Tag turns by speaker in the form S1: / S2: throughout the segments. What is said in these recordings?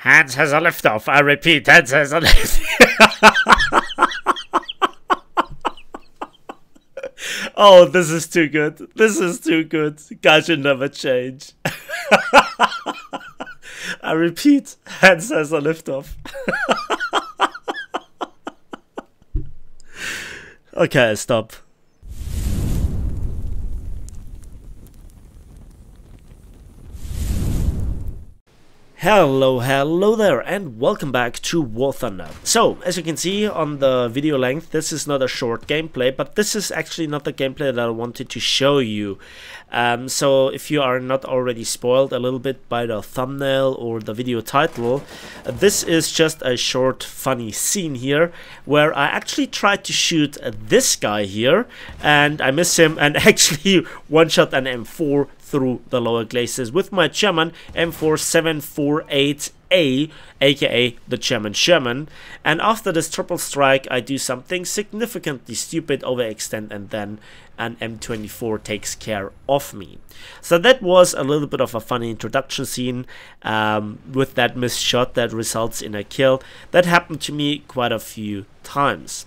S1: Hans has a liftoff. I repeat, Hans has a liftoff. Oh, this is too good. This is too good. God should never change. I repeat, Hans has a liftoff. Okay, stop. Hello there, and welcome back to War Thunder. So, as you can see on the video length, this is not a short gameplay, but this is actually not the gameplay that I wanted to show you. So, if you are not already spoiled a little bit by the thumbnail or the video title, this is just a short funny scene here, where I actually tried to shoot this guy here, and I missed him, and actually one-shot an M4 through the lower glaciers with my Sherman M4748A, aka the German Sherman. And after this triple strike, I do something significantly stupid, overextend, and then an M24 takes care of me. So that was a little bit of a funny introduction scene with that missed shot that results in a kill. That happened to me quite a few times.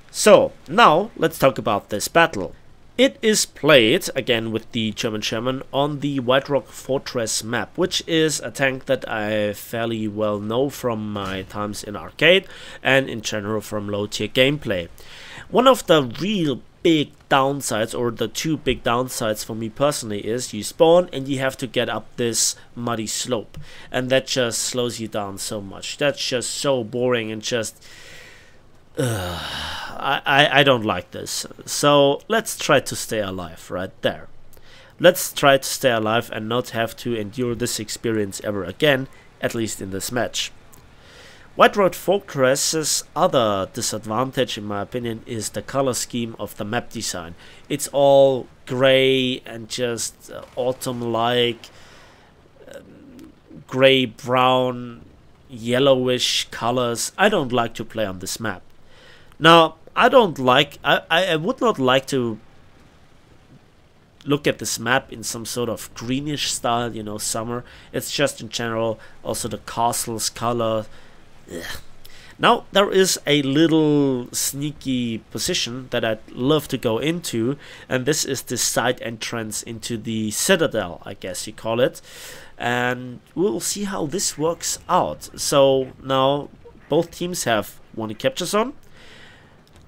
S1: So now let's talk about this battle. It is played, again with the German Sherman, on the White Rock Fortress map, which is a tank that I fairly well know from my times in arcade and in general from low tier gameplay. One of the real big downsides, or the two big downsides for me personally, is you spawn and you have to get up this muddy slope, and that just slows you down so much. That's just so boring and just... I don't like this. So let's try to stay alive right there. Let's try to stay alive and not have to endure this experience ever again, at least in this match. White Rock Fortress's other disadvantage, in my opinion, is the color scheme of the map design. It's all gray and just autumn-like, gray, brown, yellowish colors. I don't like to play on this map. Now, I would not like to look at this map in some sort of greenish style, you know, summer. It's just in general, also the castle's color. Ugh. Now, there is a little sneaky position that I'd love to go into, and this is the side entrance into the citadel, I guess you call it. And we'll see how this works out. So, now, both teams have one capture zone.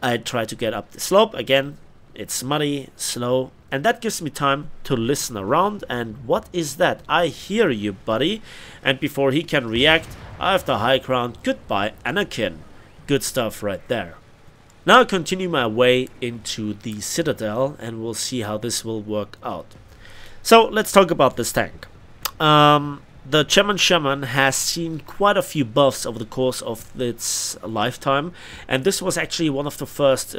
S1: I try to get up the slope. Again, it's muddy, slow, and that gives me time to listen around. And what is that? I hear you, buddy. And before he can react, I have the high ground. Goodbye, Anakin. Good stuff right there. Now I continue my way into the citadel, and we'll see how this will work out. So let's talk about this tank. The German Sherman has seen quite a few buffs over the course of its lifetime, and this was actually one of the first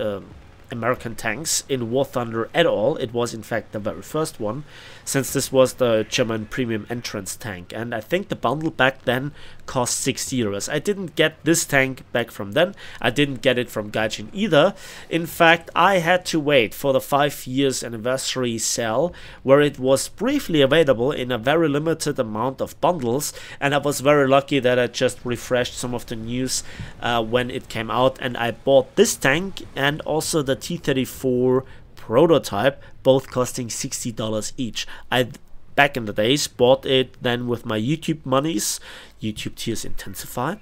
S1: American tanks in War Thunder at all. It was in fact the very first one, since this was the German premium entrance tank, and I think the bundle back then cost 60 euros. I didn't get this tank back from then. I didn't get it from Gaijin either. In fact, I had to wait for the 5 years anniversary sale, where it was briefly available in a very limited amount of bundles, and I was very lucky that I just refreshed some of the news when it came out, and I bought this tank and also the T34 Prototype, both costing $60 each. I back in the days bought it then with my YouTube monies. YouTube tiers intensify.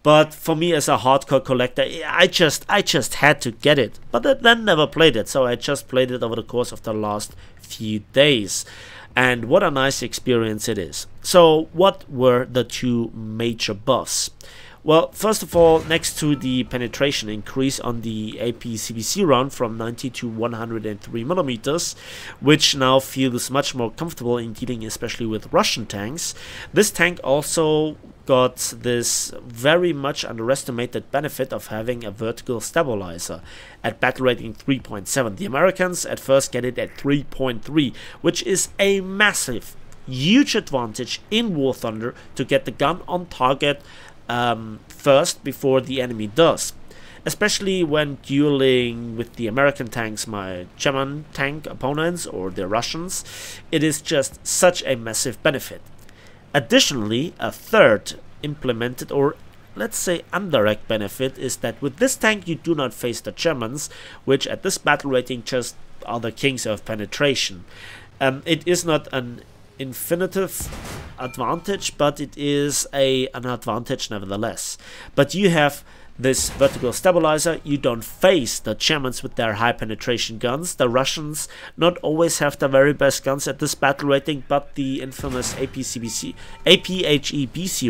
S1: But for me as a hardcore collector, I just had to get it. But I then never played it, so I just played it over the course of the last few days. And what a nice experience it is. So what were the two major buffs? Well, first of all, next to the penetration increase on the AP-CBC round from 90 to 103 millimeters, which now feels much more comfortable in dealing especially with Russian tanks, this tank also got this very much underestimated benefit of having a vertical stabilizer at battle rating 3.7. The Americans at first get it at 3.3, which is a massive, huge advantage in War Thunder to get the gun on target first before the enemy does, especially when dueling with the American tanks, my German tank opponents, or the Russians. It is just such a massive benefit. Additionally, a third implemented, or let's say indirect benefit, is that with this tank you do not face the Germans, which at this battle rating just are the kings of penetration. It is not an infinitive advantage, but it is an advantage nevertheless. But you have this vertical stabilizer, you don't face the Germans with their high penetration guns. The Russians not always have the very best guns at this battle rating, but the infamous APHEBC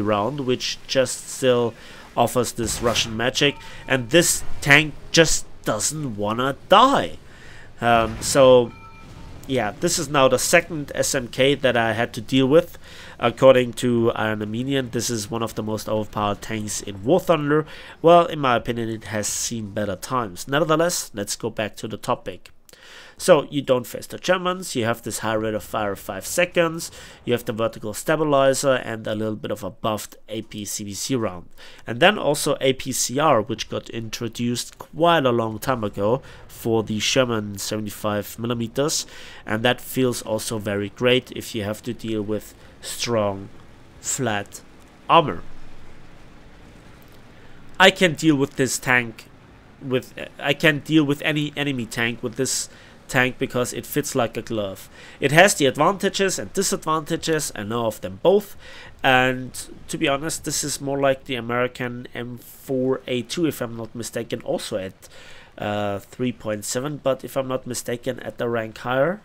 S1: round, which just still offers this Russian magic, and this tank just doesn't wanna die. So yeah, this is now the second SMK that I had to deal with. According to Iron Armenian, this is one of the most overpowered tanks in War Thunder. Well, in my opinion, it has seen better times. Nevertheless, let's go back to the topic. So, you don't face the Germans, you have this high rate of fire of 5 seconds, you have the vertical stabilizer and a little bit of a buffed APCBC round. And then also APCR, which got introduced quite a long time ago for the Sherman 75mm, and that feels also very great if you have to deal with strong, flat armor. I can deal with this tank I can deal with any enemy tank with this tank because it fits like a glove. It has the advantages and disadvantages, I know of them both, and to be honest, this is more like the American M4A2 if I'm not mistaken, also at 3.7, but if I'm not mistaken at the rank higher.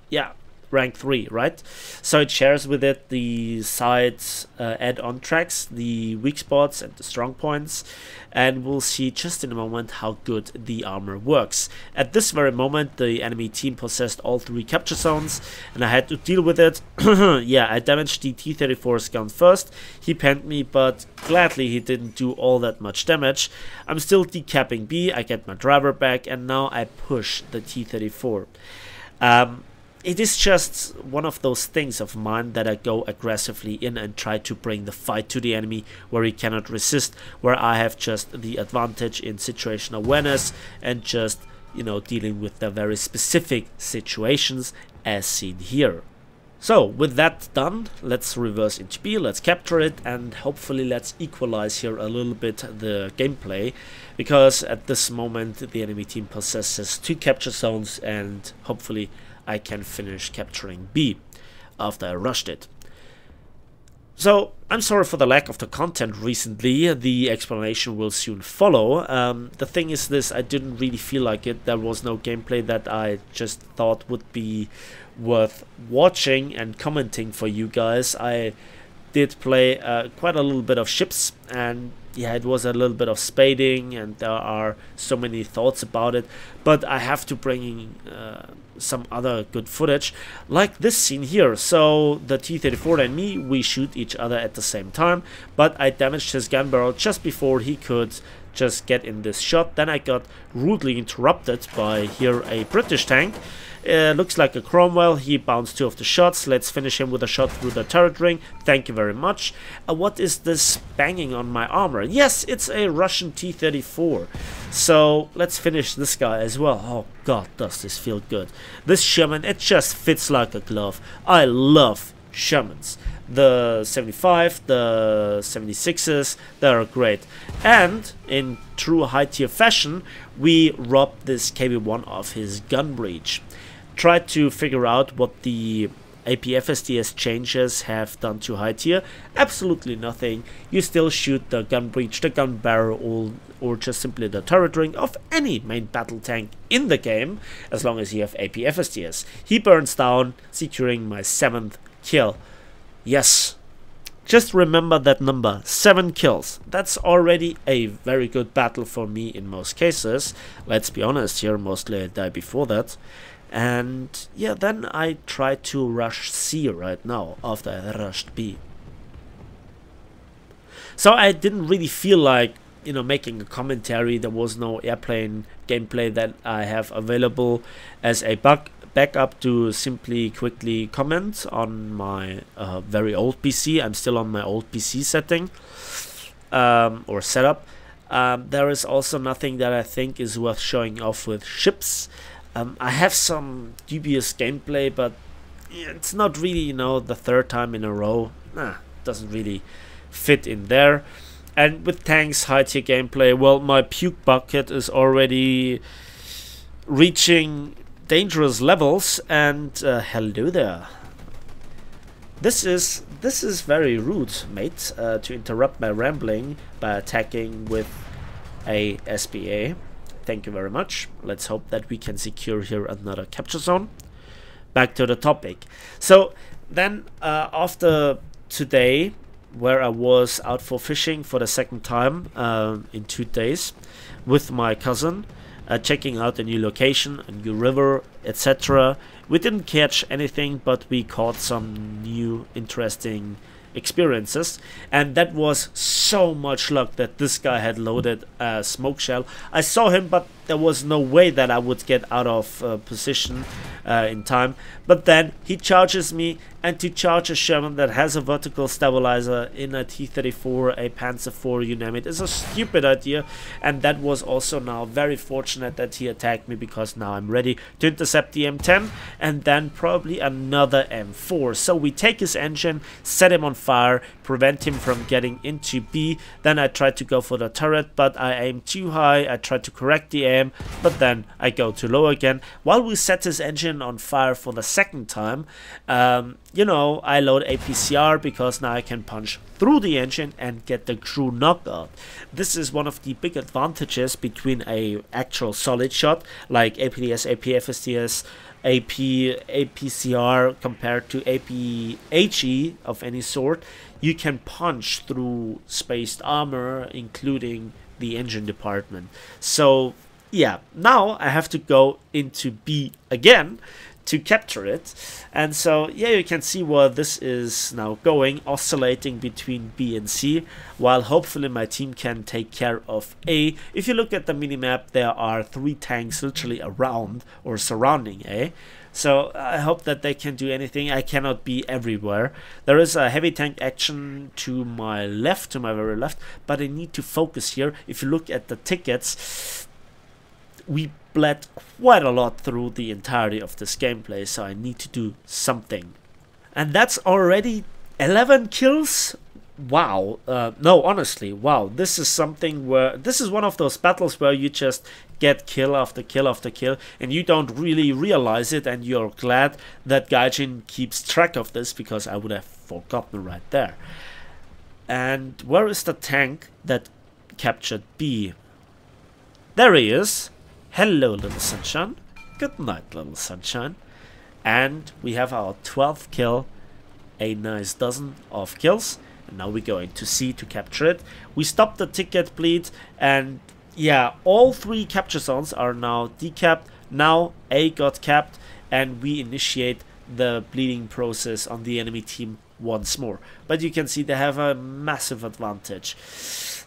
S1: Yeah, rank 3, right? So it shares with it the side add-on tracks, the weak spots and the strong points, and we'll see just in a moment how good the armor works. At this very moment, the enemy team possessed all 3 capture zones, and I had to deal with it. Yeah, I damaged the T34's gun first. He penned me, but gladly he didn't do all that much damage. I'm still decapping B, I get my driver back, and now I push the T34. It is just one of those things of mine that I go aggressively in and try to bring the fight to the enemy where he cannot resist, where I have just the advantage in situational awareness and just, you know, dealing with the very specific situations as seen here. So with that done, let's reverse into B, let's capture it, and hopefully let's equalize here a little bit the gameplay, because at this moment the enemy team possesses 2 capture zones and hopefully I can finish capturing B after I rushed it. So, I'm sorry for the lack of the content recently, the explanation will soon follow. The thing is this, I didn't really feel like it, there was no gameplay that I just thought would be worth watching and commenting for you guys. I did play quite a little bit of ships, and yeah, it was a little bit of spading and there are so many thoughts about it, but I have to bring some other good footage like this scene here. So the T34 and me, we shoot each other at the same time, but I damaged his gun barrel just before he could just get in this shot. Then I got rudely interrupted by here a British tank. Looks like a Cromwell, he bounced 2 of the shots. Let's finish him with a shot through the turret ring. Thank you very much. What is this banging on my armor? Yes, it's a Russian T34. So let's finish this guy as well. Oh god, does this feel good. This Sherman, it just fits like a glove. I love Shermans. The 75, the 76s, they are great. And in true high tier fashion, we robbed this KB1 of his gun breech. Tried to figure out what the APFSDS changes have done to high tier. Absolutely nothing. You still shoot the gun breech, the gun barrel, or just simply the turret ring of any main battle tank in the game, as long as you have APFSDS. He burns down, securing my 7th kill. Yes, just remember that number, 7 kills. That's already a very good battle for me in most cases. Let's be honest here, mostly I die before that. And yeah, then I try to rush C right now after I rushed B. So I didn't really feel like, you know, making a commentary. There was no airplane gameplay that I have available as a backup to simply quickly comment on my very old PC. I'm still on my old PC setting or setup. There is also nothing that I think is worth showing off with ships. I have some dubious gameplay, but it's not really, you know, the third time in a row. Nah, doesn't really fit in there. And with tanks high tier gameplay, well, my puke bucket is already reaching dangerous levels. And hello there. This is very rude, mate, to interrupt my rambling by attacking with a SBA. Thank you very much. Let's hope that we can secure here another capture zone. Back to the topic. So then after today, where I was out for fishing for the second time in 2 days with my cousin, checking out a new location, a new river, etc. We didn't catch anything, but we caught some new interesting experiences, and that was so much luck that this guy had loaded a smoke shell. I saw him, but there was no way that I would get out of position in time. But then he charges me, and to charge a Sherman that has a vertical stabilizer in a T34, a Panzer IV, you name it, is a stupid idea. And that was also now very fortunate that he attacked me, because now I'm ready to intercept the M10 and then probably another M4. So we take his engine, set him on fire, prevent him from getting into B. Then I tried to go for the turret, but I aimed too high. I tried to correct the aim, but then I go too low again. While we set his engine on fire for the second time, you know, I load APCR, because now I can punch through the engine and get the crew knockout. This is one of the big advantages between a actual solid shot like APDS, APFSTS, APCR compared to APHE of any sort. You can punch through spaced armor, including the engine department. So yeah, now I have to go into B again to capture it. And so yeah, you can see where this is now going, oscillating between B and C, while hopefully my team can take care of A. If you look at the minimap, there are 3 tanks literally around or surrounding A. So I hope that they can do anything. I cannot be everywhere. There is a heavy tank action to my left, to my very left, but I need to focus here. If you look at the tickets, we bled quite a lot through the entirety of this gameplay, so I need to do something. And that's already 11 kills? Wow. No, honestly, wow. This is something where, this is one of those battles where you just get kill after kill after kill, and you don't really realize it, and you're glad that Gaijin keeps track of this, because I would have forgotten right there. And where is the tank that captured B? There he is. Hello, little sunshine. Good night, little sunshine. And we have our 12th kill, a nice dozen of kills. And now we're going to C to capture it. We stopped the ticket bleed, and yeah, all 3 capture zones are now decapped. Now A got capped, and we initiate the bleeding process on the enemy team once more. But you can see they have a massive advantage.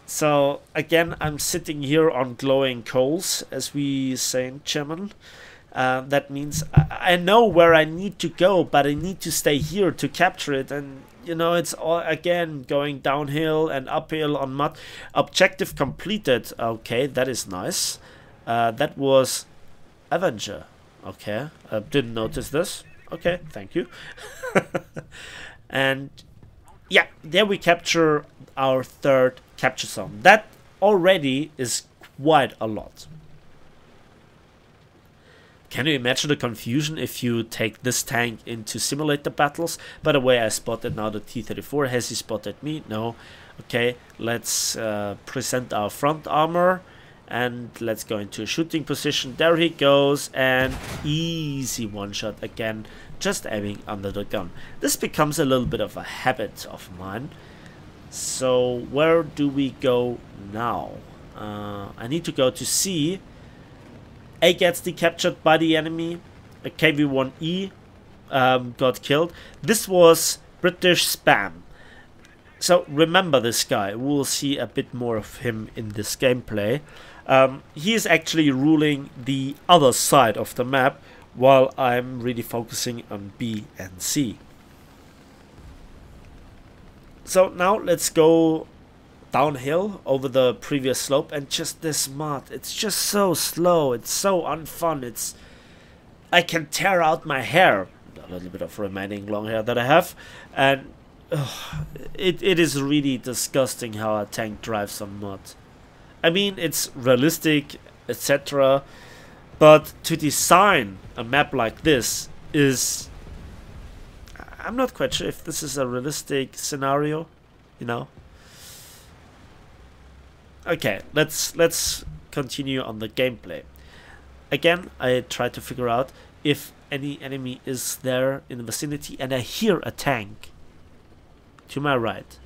S1: So again, I'm sitting here on glowing coals, as we say in German. That means I know where I need to go, but I need to stay here to capture it. And you know, it's all again going downhill and uphill on mud. Objective completed. Okay, that is nice. That was Avenger. Okay, didn't notice this. Okay, thank you. And yeah, there we capture our 3rd capture zone. That already is quite a lot. Can you imagine the confusion if you take this tank into simulator battles? By the way, I spotted now the T34. Has he spotted me? No. Okay, let's present our front armor, and let's go into a shooting position. There he goes, and easy one shot again, just aiming under the gun. This becomes a little bit of a habit of mine. So where do we go now? I need to go to C. A gets decaptured by the enemy. A KV-1E got killed. This was British spam. So remember this guy. We'll see a bit more of him in this gameplay. He is actually ruling the other side of the map, while I'm really focusing on B and C. So now let's go downhill over the previous slope, and just this mud, it's just so slow, it's so unfun, I can tear out my hair. little bit of remaining long hair that I have, and it is really disgusting how a tank drives on mud. I mean, it's realistic, etc., but to design a map like this is... I'm not quite sure if this is a realistic scenario, you know. Okay, let's continue on the gameplay. Again, I try to figure out if any enemy is there in the vicinity, and I hear a tank to my right.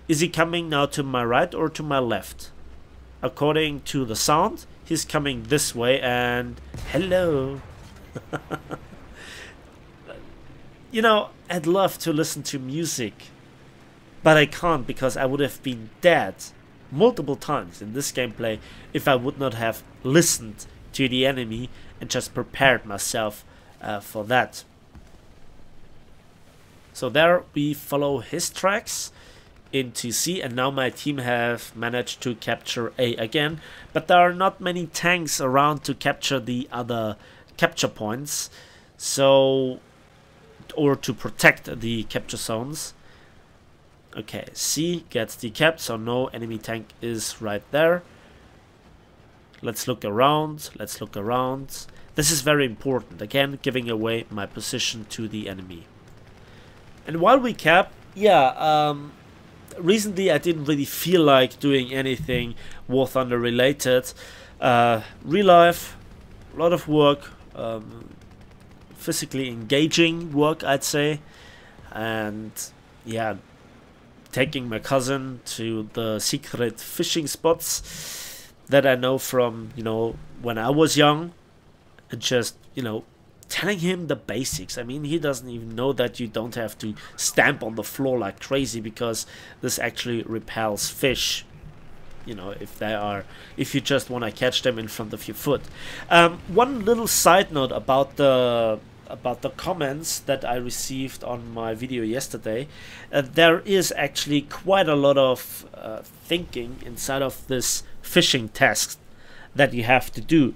S1: Is he coming now to my right or to my left? According to the sound, he's coming this way, and hello. You know, I'd love to listen to music, but I can't because I would have been dead multiple times in this gameplay if I would not have listened to the enemy and just prepared myself for that. So there we follow his tracks into C, and now my team have managed to capture A again, but there are not many tanks around to capture the other capture points, so, or to protect the capture zones. Okay, C gets decapped, so no enemy tank is right there. Let's look around, let's look around. This is very important, again giving away my position to the enemy. And while we cap, yeah, recently I didn't really feel like doing anything War Thunder related. Real life, a lot of work, physically engaging work, I'd say. And yeah, taking my cousin to the secret fishing spots that I know from, you know, when I was young, and just, you know, telling him the basics. I mean, he doesn't even know that you don't have to stamp on the floor like crazy, because this actually repels fish, you know, if you just want to catch them in front of your foot. One little side note about the comments that I received on my video yesterday. There is actually quite a lot of thinking inside of this fishing test that you have to do.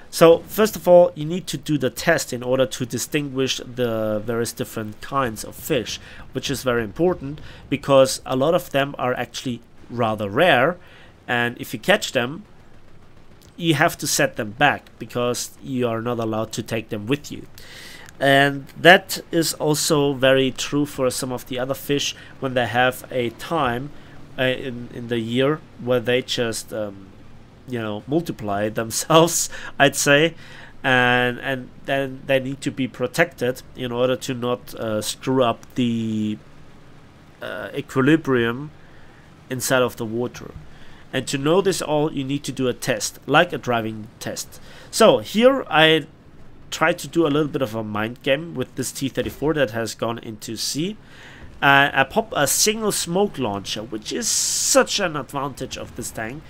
S1: So first of all, you need to do the test in order to distinguish the various different kinds of fish, which is very important because a lot of them are actually rather rare, and if you catch them, you have to set them back because you are not allowed to take them with you. And that is also very true for some of the other fish when they have a time in the year where they just you know, multiply themselves, I'd say, and then they need to be protected in order to not screw up the equilibrium inside of the water. And to know this all, you need to do a test, like a driving test. So here I try to do a little bit of a mind game with this T34 that has gone into C. I pop a single smoke launcher, which is such an advantage of this tank.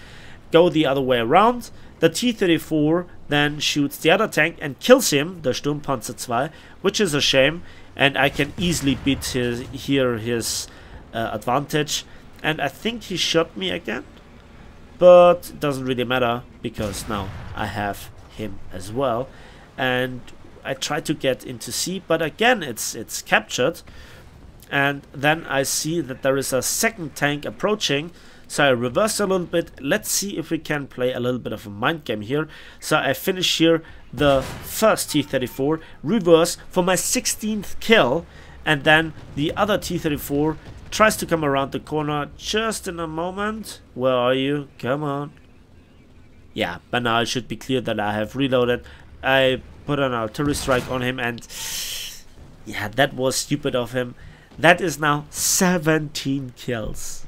S1: Go the other way around. The T34 then shoots the other tank and kills him, the Sturmpanzer 2, which is a shame, and I can easily beat his advantage. And I think he shot me again, but it doesn't really matter because now I have him as well. And I try to get into C, but again it's captured. And then I see that there is a second tank approaching. So I reverse a little bit. Let's see if we can play a little bit of a mind game here. So I finish here the first T34, reverse for my 16th kill, and then the other T34 tries to come around the corner just in a moment. Where are you? Come on. Yeah, but now it should be clear that I have reloaded. I put an artillery strike on him, and yeah, that was stupid of him. That is now 17 kills.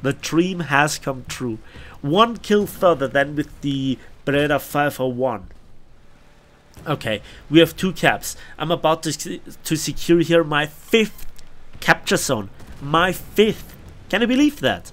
S1: The dream has come true. One kill further than with the Beretta 501. Okay, we have 2 caps. I'm about to secure here my 5th capture zone. My 5th. Can you believe that?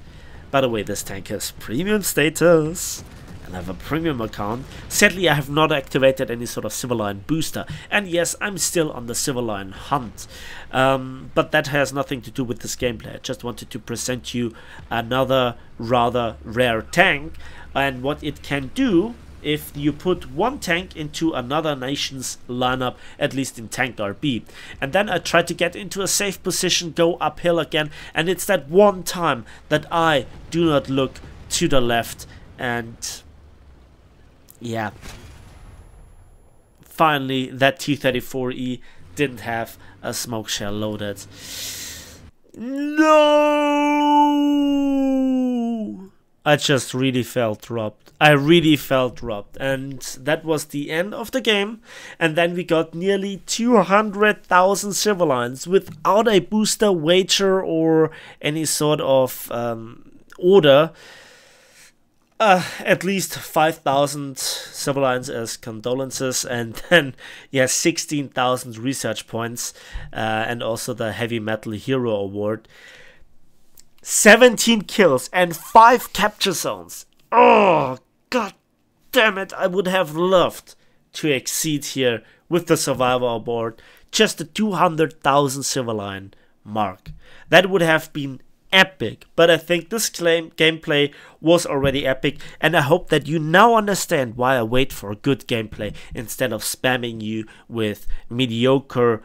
S1: By the way, this tank has premium status. And I have a premium account. Sadly, I have not activated any sort of civil line booster. And yes, I'm still on the civil line hunt. But that has nothing to do with this gameplay. I just wanted to present you another rather rare tank. And what it can do if you put one tank into another nation's lineup, at least in tank RB. And then I try to get into a safe position, go uphill again, and it's that one time that I do not look to the left, and yeah, finally that T34E didn't have a smoke shell loaded. No! I just really felt robbed. I really felt robbed. And that was the end of the game. And then we got nearly 200,000 silver lines without a booster wager or any sort of order. At least 5,000 silver lines as condolences, and then, yeah, 16,000 research points, and also the Heavy Metal Hero Award. 17 kills and 5 capture zones. Oh, god damn it. I would have loved to exceed here with the Survivor Award. Just the 200,000 silver line mark. That would have been epic, but I think this gameplay was already epic, and I hope that you now understand why I wait for a good gameplay instead of spamming you with mediocre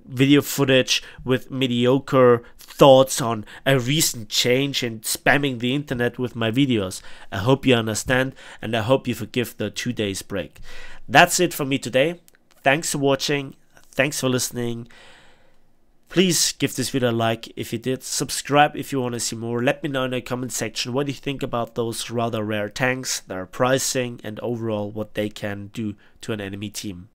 S1: video footage, with mediocre thoughts on a recent change, and spamming the internet with my videos. I hope you understand, and I hope you forgive the 2 days break. That's it for me today. Thanks for watching, thanks for listening. Please give this video a like if you did, subscribe if you want to see more, let me know in the comment section what you think about those rather rare tanks, their pricing, and overall what they can do to an enemy team.